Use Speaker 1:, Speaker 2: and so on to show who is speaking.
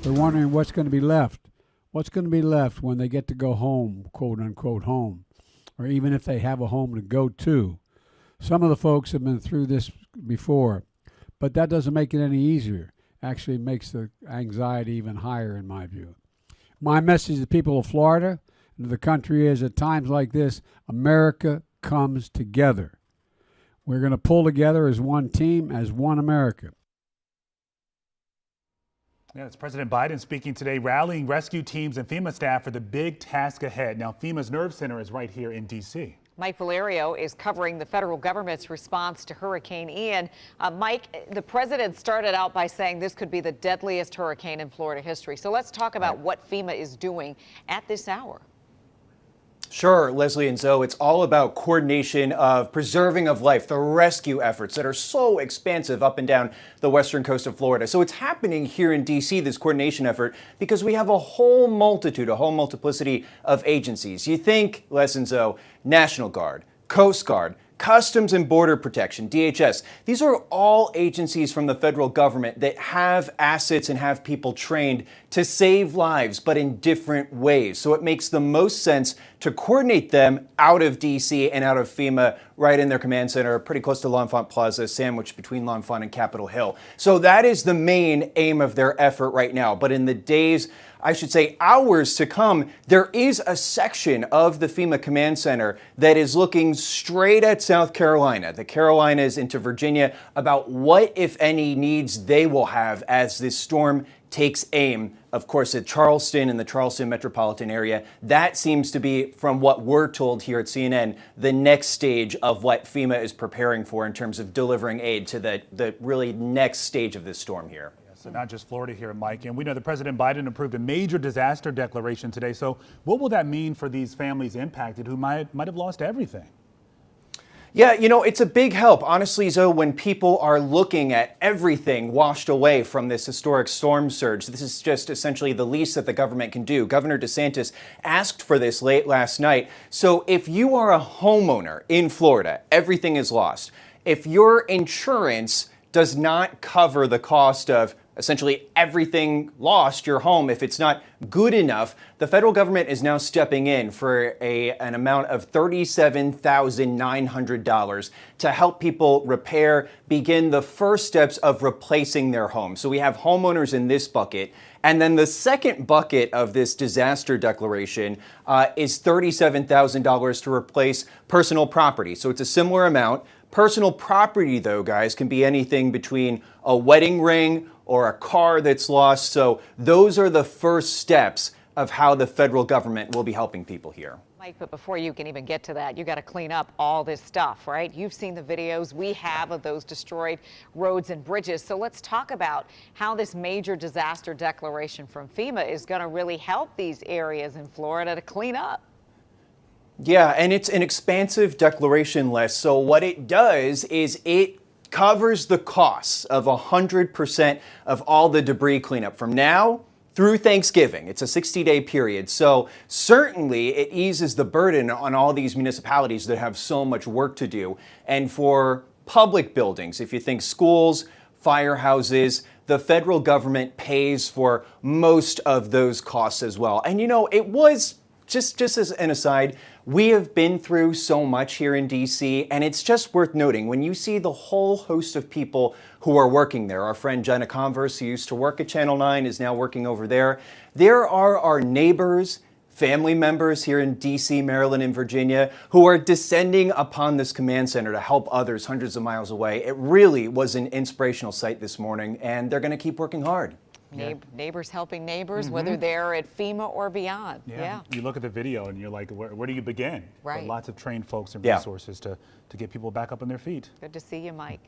Speaker 1: They're wondering what's going to be left. What's going to be left when they get to go home, quote unquote home, or even if they have a home to go to. Some of the folks have been through this before, but that doesn't make it any easier. Actually, it makes the anxiety even higher, in my view. My message to the people of Florida and to the country is, at times like this, America comes together. We're going to pull together as one team, as one America.
Speaker 2: Yeah, it's President Biden speaking today, rallying rescue teams and FEMA staff for the big task ahead. Now, FEMA's Nerve Center is right here in D.C.
Speaker 3: Mike Valerio is covering the federal government's response to Hurricane Ian. Mike, the president started out by saying this could be the deadliest hurricane in Florida history. So let's talk about what FEMA is doing at this hour.
Speaker 4: Sure, Leslie and Zoe, it's all about coordination of preserving of life, the rescue efforts that are so expansive up and down the western coast of Florida. So it's happening here in D.C., this coordination effort, because we have a whole multiplicity of agencies. You think, Les and Zoe, National Guard, Coast Guard, Customs and Border Protection, DHS. These are all agencies from the federal government that have assets and have people trained to save lives, but in different ways. So it makes the most sense to coordinate them out of DC and out of FEMA right in their command center, pretty close to L'Enfant Plaza, sandwiched between L'Enfant and Capitol Hill. So that is the main aim of their effort right now. But in the days, I should say hours to come, there is a section of the FEMA Command Center that is looking straight at South Carolina, the Carolinas into Virginia, about what, if any, needs they will have as this storm takes aim, of course, at Charleston and the Charleston metropolitan area. That seems to be, from what we're told here at CNN, the next stage of what FEMA is preparing for in terms of delivering aid to the really next stage of this storm here.
Speaker 2: So not just Florida here, Mike. And we know that President Biden approved a major disaster declaration today. So what will that mean for these families impacted who might have lost everything?
Speaker 4: Yeah, you know, it's a big help. Honestly, Zoe, when people are looking at everything washed away from this historic storm surge, this is just essentially the least that the government can do. Governor DeSantis asked for this late last night. So if you are a homeowner in Florida, everything is lost. If your insurance does not cover the cost of essentially everything lost, your home, if it's not good enough, the federal government is now stepping in for an amount of $37,900 to help people begin the first steps of replacing their home. So we have homeowners in this bucket. And then the second bucket of this disaster declaration is $37,000 to replace personal property. So it's a similar amount. Personal property, though, guys, can be anything between a wedding ring or a car that's lost. So those are the first steps of how the federal government will be helping people here.
Speaker 3: Mike, but before you can even get to that, you got to clean up all this stuff, right? You've seen the videos we have of those destroyed roads and bridges. So let's talk about how this major disaster declaration from FEMA is going to really help these areas in Florida to clean up.
Speaker 4: Yeah, and it's an expansive declaration, Les. So what it does is it covers the costs of 100% of all the debris cleanup from now through Thanksgiving. It's a 60-day period. So certainly it eases the burden on all these municipalities that have so much work to do. And for public buildings, if you think schools, firehouses, the federal government pays for most of those costs as well. And you know, it was just as an aside, we have been through so much here in D.C., and it's just worth noting when you see the whole host of people who are working there. Our friend Jenna Converse, who used to work at Channel 9, is now working over there. There are our neighbors, family members here in D.C., Maryland, and Virginia who are descending upon this command center to help others hundreds of miles away. It really was an inspirational sight this morning, and they're going to keep working hard.
Speaker 3: Neighbors helping neighbors, whether they're at FEMA or beyond.
Speaker 2: Yeah. You look at the video and you're like, where do you begin?
Speaker 3: Right.
Speaker 2: But lots of trained folks and resources to get people back up on their feet.
Speaker 3: Good to see you, Mike.